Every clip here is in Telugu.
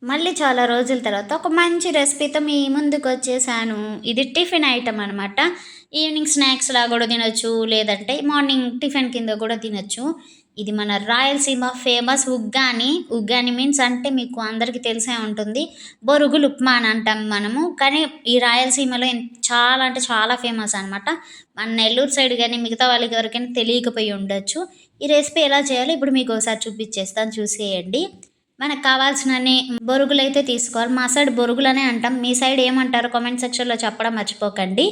మళ్ళీ చాలా రోజుల తర్వాత ఒక మంచి రెసిపీతో మీ ముందుకొచ్చేసాను. ఇది టిఫిన్ ఐటెమ్ అనమాట. ఈవినింగ్ స్నాక్స్‌లా గూడా తినొచ్చు. లేదంటే మార్నింగ్ టిఫిన్ కింద గూడా తినొచ్చు. ఇది మన రాయలసీమ ఫేమస్ ఉగ్గాని. ఉగ్గాని మీన్స్ అంటే మీకు అందరికీ తెలిసే ఉంటుంది. బొరుగులు ఉప్మా అని అంటాం మనము. కానీ ఈ రాయలసీమలో చాలా అంటే చాలా ఫేమస్ అనమాట. మన నెల్లూరు సైడ్ గాని, మిగతా వాళ్ళకి ఎవరికైనా తెలియకపోయి ఉండొచ్చు. ఈ రెసిపీ ఎలా చేయాలో ఇప్పుడు మీకోసారి చూపిచ్చేస్తాను చూసేయండి. మనకు కావాల్సినన్ని బొరుగులైతే తీసుకోవాలి. మా సైడ్ బొరుగులనే అంటాం. మీ సైడ్ ఏమంటారో కామెంట్ సెక్షన్‌లో చెప్పడం మర్చిపోకండి.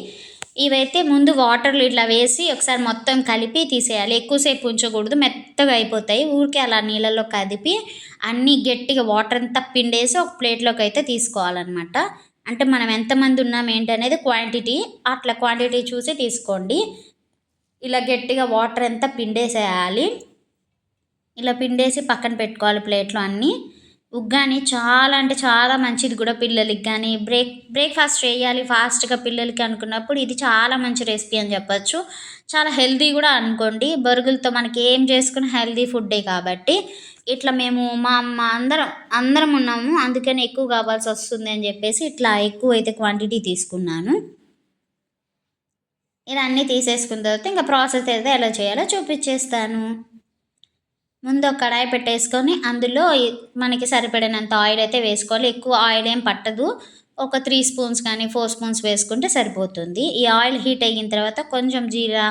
ఇవైతే ముందు వాటర్‌లో ఇట్లా వేసి ఒకసారి మొత్తం కలిపి తీసేయాలి. ఎక్కువసేపు ఉంచకూడదు. మెత్తగా అయిపోతాయి. ఊరికే అలా నీళ్ళలో కదిపి అన్నీ గట్టిగా వాటర్ అంతా పిండేసి ఒక ప్లేట్‌లోకైతే తీసుకోవాలనమాట. అంటే మనం ఎంతమంది ఉన్నాం ఏంటనేది క్వాంటిటీ. అట్లా క్వాంటిటీ చూసి తీసుకోండి. ఇలా గట్టిగా వాటర్ అంతా పిండేసేయాలి. ఇలా పిండేసి పక్కన పెట్టుకోవాలి ప్లేట్‌లో అన్నీ. ఉగ్గాని చాలా అంటే చాలా మంచిది కూడా పిల్లలకి గానీ, బ్రేక్‌ఫాస్ట్ చేయాలి ఫాస్ట్‌గా పిల్లలకి అనుకున్నప్పుడు ఇది చాలా మంచి రెసిపీ అని చెప్పొచ్చు. చాలా హెల్తీ కూడా అనుకోండి. బొరుగులతో మనకి ఏం చేసుకున్న హెల్తీ ఫుడ్డే కాబట్టి, ఇట్లా మేము మా అమ్మ అందరం ఉన్నాము. అందుకని ఎక్కువ కావాల్సొస్తుంది అని చెప్పేసి ఇట్లా ఎక్కువైతే క్వాంటిటీ తీసుకున్నాను. ఇలా అన్నీ తీసేసుకున్న తర్వాత ఇంక ప్రాసెస్ అయితే ఎలా చేయాలో చూపిచ్చేస్తాను. ముందు ఒక కడాయి పెట్టేసుకొని అందులో మనకి సరిపడినంత ఆయిల్ అయితే వేసుకోవాలి. ఎక్కువ ఆయిల్ ఏం పట్టదు. ఒక 3 స్పూన్స్ కానీ 4 స్పూన్స్ వేసుకుంటే సరిపోతుంది. ఈ ఆయిల్ హీట్ అయిన తర్వాత కొంచెం జీరా,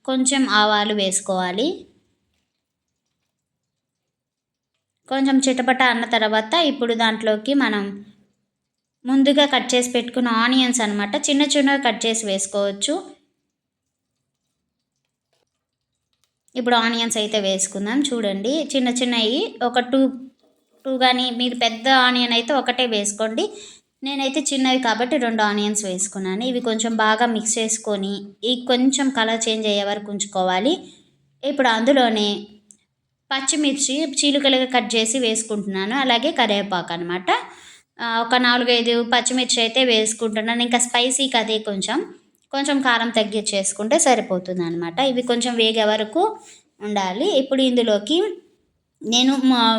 కొంచెం ఆవాలు వేసుకోవాలి. కొంచెం చిటపట అన్న తర్వాత ఇప్పుడు దాంట్లోకి మనం ముందుగా కట్ చేసి పెట్టుకున్న ఆనియన్స్ అనమాట. చిన్న చిన్నగా కట్ చేసి వేసుకోవచ్చు. ఇప్పుడు ఆనియన్స్ అయితే వేసుకుందాం. చూడండి చిన్న చిన్నవి ఒక 2 గానీ మీరు పెద్ద ఆనియన్ అయితే ఒకటే వేసుకోండి. నేనైతే చిన్నవి కాబట్టి 2 ఆనియన్స్ వేసుకున్నాను. ఇవి కొంచెం బాగా మిక్స్ చేసుకొని కొంచెం కలర్ చేంజ్ అయ్యే వరకు ఉంచుకోవాలి. ఇప్పుడు అందులోనే పచ్చిమిర్చి చీలికలుగా కట్ చేసి వేసుకుంటున్నాను. అలాగే కరివేపాకు అనమాట. ఒక 4, 5 పచ్చిమిర్చి అయితే వేసుకుంటున్నాను. ఇంకా స్పైసీకి అదే కొంచెం కారం తగ్గించేసుకుంటే సరిపోతుందనమాట. ఇవి కొంచెం వేగే వరకు ఉండాలి. ఇప్పుడు ఇందులోకి నేను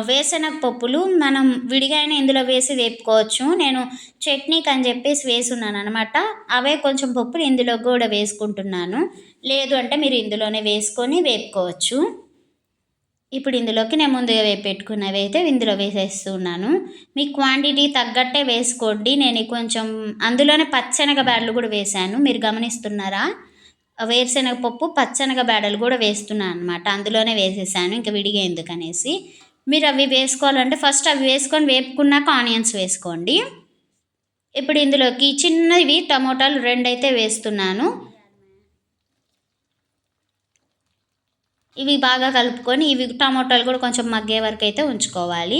వేరుశనగ పప్పులు మనం విడిగా అయినా ఇందులో వేసి వేపుకోవచ్చు. నేను చట్నీకి అని చెప్పేసి వేసున్నాను అనమాట. అవే కొంచెం పప్పులు ఇందులో కూడా వేసుకుంటున్నాను. లేదు అంటే మీరు ఇందులోనే వేసుకొని వేపుకోవచ్చు. ఇప్పుడు ఇందులోకి నేను ముందుగా పెట్టుకున్నవి అయితే ఇందులో వేసేస్తున్నాను. మీ క్వాంటిటీ తగ్గట్టే వేసుకోండి. నేను కొంచెం అందులోనే పచ్చెనగ బ్యాడలు కూడా వేశాను. మీరు గమనిస్తున్నారా? వేరుశనగ పప్పు, పచ్చెనగ బ్యాడలు కూడా వేస్తున్నాను అనమాట. అందులోనే వేసేసాను ఇంక విడిగా ఎందుకనేసి. మీరు అవి వేసుకోవాలంటే ఫస్ట్ అవి వేసుకొని వేపుకున్నాక ఆనియన్స్ వేసుకోండి. ఇప్పుడు ఇందులోకి చిన్నవి టమోటాలు 2 అయితే వేస్తున్నాను. ఇవి బాగా కలుపుకొని ఇవి టమోటాలు కూడా కొంచెం మగ్గే వరకు అయితే ఉంచుకోవాలి.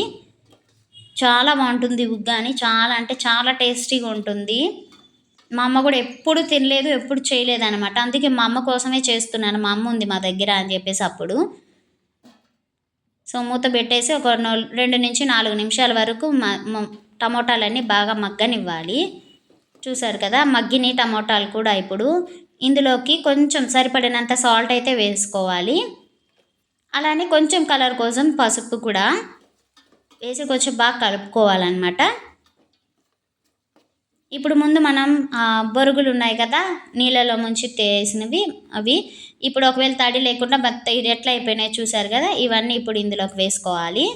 చాలా బాగుంటుంది ఉగ్గాని. చాలా అంటే చాలా టేస్టీగా ఉంటుంది. మా అమ్మ కూడా ఎప్పుడు తినలేదు, ఎప్పుడు చేయలేదనమాట. అందుకే మా అమ్మ కోసమే చేస్తున్నాను. మా అమ్మ ఉంది మా దగ్గర అని చెప్పేసి అప్పుడు. సో మూత పెట్టేసి ఒక 2-4 నిమిషాల వరకు టమోటాలన్నీ బాగా మగ్గనివ్వాలి. చూసారు కదా మగ్గిని టమోటాలు కూడా. ఇప్పుడు ఇందులోకి కొంచెం సరిపడినంత సాల్ట్ అయితే వేసుకోవాలి. అలానే కొంచెం కలర్ కోసం పసుపు కూడా వేసి కొంచెం బాగా కలుపుకోవాలన్నమాట. ఇప్పుడు ముందు మనం బొరుగులు ఉన్నాయి కదా నీళ్ళలో ముంచి తీసినవి అవి ఇప్పుడు ఒకవేళ తడి లేకుండా ఇది ఎట్లా అయిపోయినాయి చూసారు కదా. ఇవన్నీ ఇప్పుడు ఇందులోకి వేసుకోవాలి.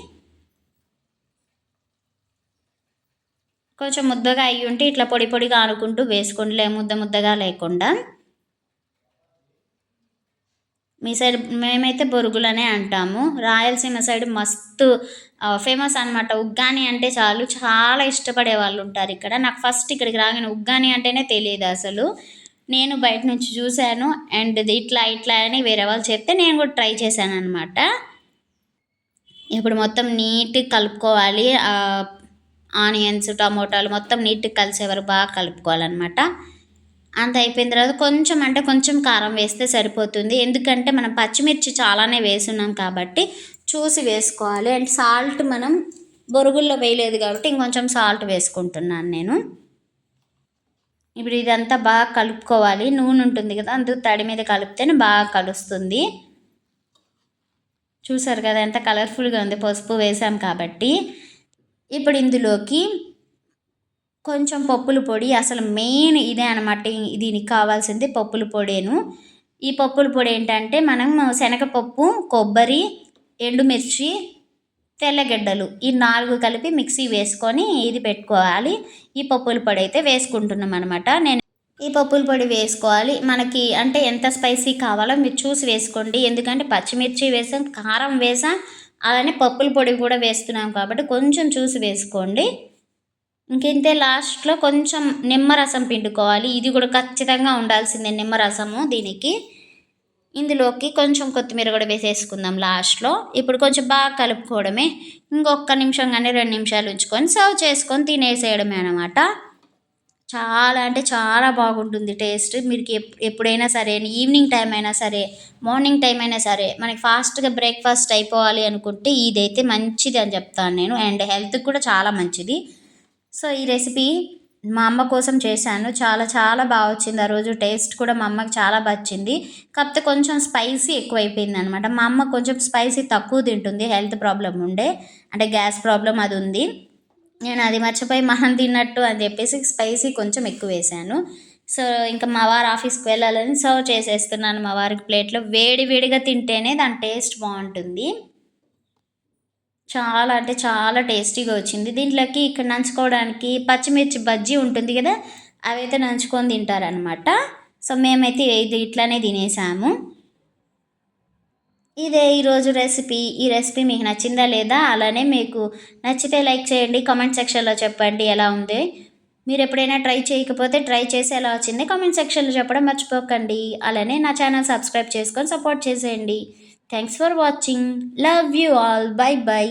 కొంచెం ముద్దగా అయ్యి ఉంటే ఇట్లా పొడి పొడిగా అనుకుంటూ వేసుకోండి, ముద్దగా లేకుండా. మీ సైడ్ మేమైతే బొరుగులనే అంటాము. రాయలసీమ సైడ్ మస్తు ఫేమస్ అనమాట. ఉగ్గాని అంటే చాలా ఇష్టపడే వాళ్ళు ఉంటారు ఇక్కడ. నాకు ఫస్ట్ ఇక్కడికి రాగానే ఉగ్గాని అంటేనే తెలియదు అసలు. నేను బయట నుంచి చూశాను అండ్ ఇట్లా అని వేరే వాళ్ళు చెప్తే నేను కూడా ట్రై చేశాను అనమాట. ఇప్పుడు మొత్తం నీట్గా కలుపుకోవాలి. ఆనియన్స్, టమోటాలు మొత్తం నీట్గా కలిసే వరకు బాగా కలుపుకోవాలన్నమాట. అంత అయిపోయిన తర్వాత కొంచెం కారం వేస్తే సరిపోతుంది. ఎందుకంటే మనం పచ్చిమిర్చి చాలానే వేసున్నాం కాబట్టి చూసి వేసుకోవాలి. అండ్ సాల్ట్ మనం బొరుగుల్లో వేయలేదు కాబట్టి ఇంకొంచెం సాల్ట్ వేసుకుంటున్నాను నేను. ఇప్పుడు ఇదంతా బాగా కలుపుకోవాలి. నూనె ఉంటుంది కదా అందుకు తడి మీద కలిపితేనే బాగా కలుస్తుంది. చూసారు కదా ఎంత కలర్ఫుల్గా ఉంది పసుపు వేసాం కాబట్టి. ఇప్పుడు ఇందులోకి కొంచెం పప్పుల పొడి, అసలు మెయిన్ ఇదే అనమాట. దీనికి కావాల్సింది పప్పుల పొడేను. ఈ పప్పుల పొడి ఏంటంటే మనం శనగపప్పు, కొబ్బరి, ఎండుమిర్చి, తెల్లగడ్డలు ఈ 4 కలిపి మిక్సీ వేసుకొని ఇది పెట్టుకోవాలి. ఈ పప్పుల పొడి అయితే వేసుకుంటున్నాం అనమాట. నేను ఈ పప్పుల పొడి వేసుకోవాలి. మనకి అంటే ఎంత స్పైసీ కావాలో మీరు చూసి వేసుకోండి. ఎందుకంటే పచ్చిమిర్చి వేసాం, కారం వేసాం, అలానే పప్పుల పొడి కూడా వేస్తున్నాం కాబట్టి కొంచెం చూసి వేసుకోండి. ఇంకింతే. లాస్ట్లో కొంచెం నిమ్మరసం పిండుకోవాలి. ఇది కూడా ఖచ్చితంగా ఉండాల్సిందే నిమ్మరసము దీనికి. ఇందులోకి కొంచెం కొత్తిమీర కూడా వేసేసుకుందాం లాస్ట్లో. ఇప్పుడు కొంచెం బాగా కలుపుకోవడమే. ఇంకొక నిమిషం కానీ 2 నిమిషాలు ఉంచుకొని సర్వ్ చేసుకొని తినేసేయడమే అనమాట. చాలా అంటే చాలా బాగుంటుంది టేస్ట్. మీరు ఎప్పుడైనా సరే, ఈవినింగ్ టైం అయినా సరే, మార్నింగ్ టైం అయినా సరే, మనకి ఫాస్ట్గా బ్రేక్ఫాస్ట్ అయిపోవాలి అనుకుంటే ఇదైతే మంచిది అని చెప్తాను నేను. అండ్ హెల్త్కి కూడా చాలా మంచిది. సో ఈ రెసిపీ మా అమ్మ కోసం చేశాను. చాలా చాలా బాగా వచ్చింది. ఆ రోజు టేస్ట్ కూడా మా అమ్మకి చాలా బాగా వచ్చింది. కాకపోతే కొంచెం స్పైసీ ఎక్కువైపోయింది అనమాట. మా అమ్మ కొంచెం స్పైసీ తక్కువ తింటుంది, హెల్త్ ప్రాబ్లం ఉండే, అంటే గ్యాస్ ప్రాబ్లం అది ఉంది. నేను అది మర్చిపోయి మనం తిన్నట్టు అని చెప్పేసి స్పైసీ కొంచెం ఎక్కువ వేసాను. సో ఇంకా మా వారు ఆఫీస్కి వెళ్ళాలని సర్వ్ చేసేస్తున్నాను మా వారికి ప్లేట్లో. వేడి వేడిగా తింటేనే దాని టేస్ట్ బాగుంటుంది. చాలా అంటే చాలా టేస్టీగా వచ్చింది. దీంట్లోకి ఇక్కడ నంచుకోవడానికి పచ్చిమిర్చి బజ్జీ ఉంటుంది కదా, అవైతే నంచుకొని తింటారనమాట. సో మేమైతే ఇది ఇట్లానే తినేసాము. ఇదే ఈరోజు రెసిపీ. ఈ రెసిపీ మీకు నచ్చిందా లేదా? అలానే మీకు నచ్చితే లైక్ చేయండి, కామెంట్ సెక్షన్లో చెప్పండి ఎలా ఉంది. మీరు ఎప్పుడైనా ట్రై చేయకపోతే ట్రై చేసి ఎలా వచ్చింది కామెంట్ సెక్షన్లో చెప్పడం మర్చిపోకండి. అలానే నా ఛానల్ సబ్స్క్రైబ్ చేసుకొని సపోర్ట్ చేసేయండి. Thanks for watching. Love you all. By by.